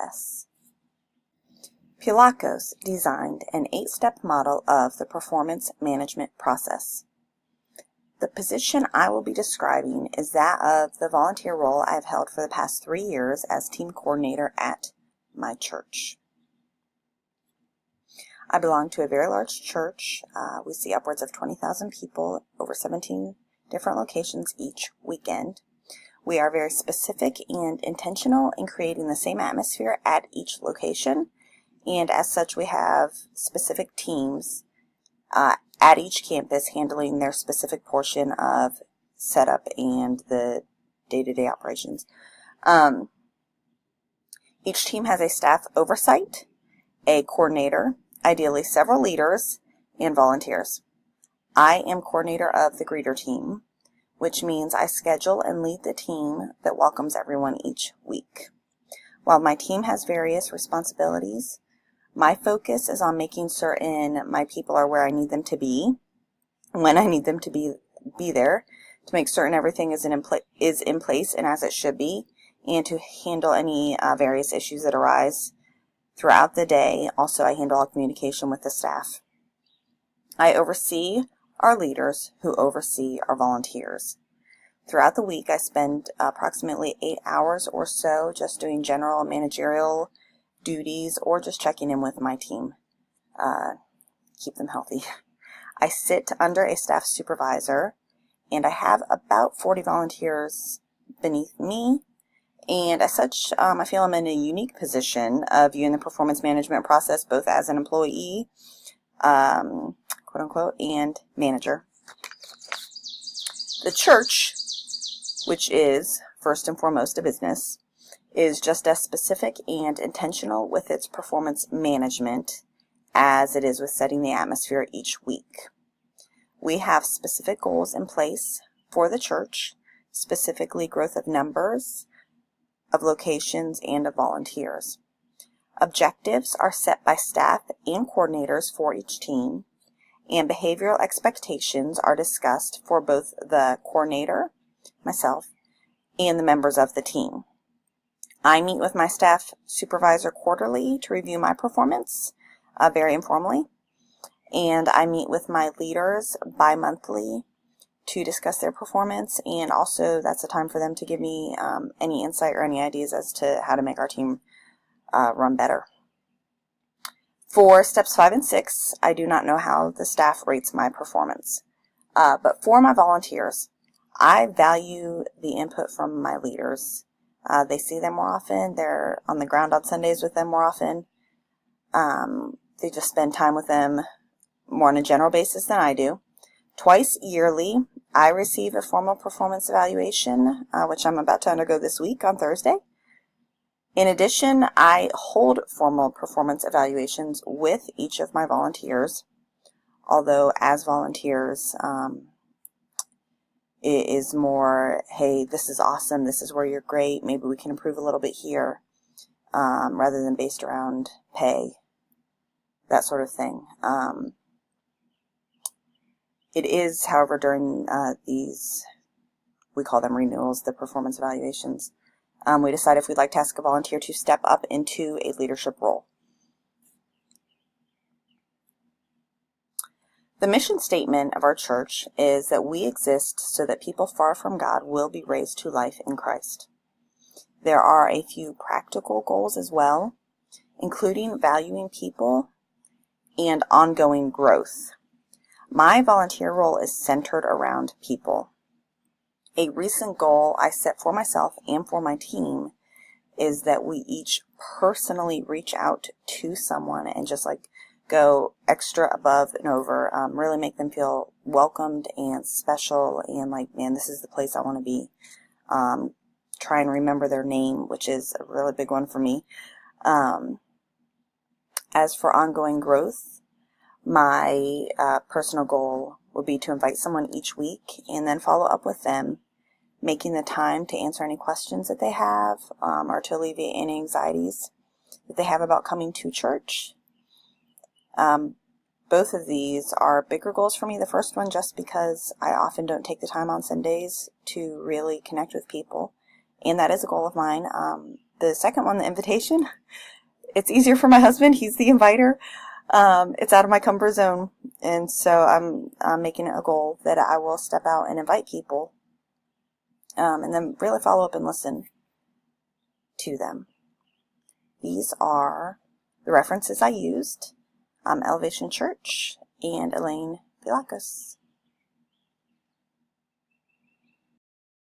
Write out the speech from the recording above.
process. Pulakos designed an 8-step model of the performance management process. The position I will be describing is that of the volunteer role I have held for the past 3 years as team coordinator at my church. I belong to a very large church. We see upwards of 20,000 people over 17 different locations each weekend. We are very specific and intentional in creating the same atmosphere at each location, and as such we have specific teams at each campus handling their specific portion of setup and the day-to-day operations. Each team has a staff oversight, a coordinator, ideally several leaders, and volunteers. I am coordinator of the greeter team, which means I schedule and lead the team that welcomes everyone each week. While my team has various responsibilities, my focus is on making certain my people are where I need them to be, when I need them to be there, to make certain everything is in place and as it should be, and to handle any various issues that arise throughout the day. Also, I handle all communication with the staff. I oversee our leaders who oversee our volunteers. Throughout the week, I spend approximately 8 hours or so just doing general managerial duties or just checking in with my team, keep them healthy. I sit under a staff supervisor, and I have about 40 volunteers beneath me. And as such, I feel I'm in a unique position of viewing the performance management process both as an employee, quote unquote, and manager. The church, which is first and foremost a business, is just as specific and intentional with its performance management as it is with setting the atmosphere each week. We have specific goals in place for the church, specifically growth of numbers, of locations, and of volunteers. Objectives are set by staff and coordinators for each team, and behavioral expectations are discussed for both the coordinator, myself, and the members of the team. I meet with my staff supervisor quarterly to review my performance, very informally, and I meet with my leaders bi-monthly to discuss their performance, and also that's a time for them to give me any insight or any ideas as to how to make our team run better. For steps 5 and 6, I do not know how the staff rates my performance, but for my volunteers, I value the input from my leaders. They see them more often. They're on the ground on Sundays with them more often. They just spend time with them more on a general basis than I do. Twice yearly, I receive a formal performance evaluation, which I'm about to undergo this week on Thursday. In addition, I hold formal performance evaluations with each of my volunteers, although as volunteers, it is more, hey, this is awesome, this is where you're great, maybe we can improve a little bit here, rather than based around pay, that sort of thing. It is, however, during these, we call them renewals, the performance evaluations, we decide if we'd like to ask a volunteer to step up into a leadership role. The mission statement of our church is that we exist so that people far from God will be raised to life in Christ. There are a few practical goals as well, including valuing people and ongoing growth. My volunteer role is centered around people. A recent goal I set for myself and for my team is that we each personally reach out to someone and just go extra above and over, really make them feel welcomed and special and man, this is the place I want to be. Try and remember their name, which is a really big one for me. As for ongoing growth, my personal goal would be to invite someone each week and then follow up with them, making the time to answer any questions that they have, or to alleviate any anxieties that they have about coming to church. Both of these are bigger goals for me. The first one just because I often don't take the time on Sundays to really connect with people, and that is a goal of mine. the second one, the invitation, it's easier for my husband. He's the inviter. It's out of my comfort zone. And so I'm making it a goal that I will step out and invite people. And then really follow up and listen to them. These are the references I used. Elevation Church and Elaine Vilakos.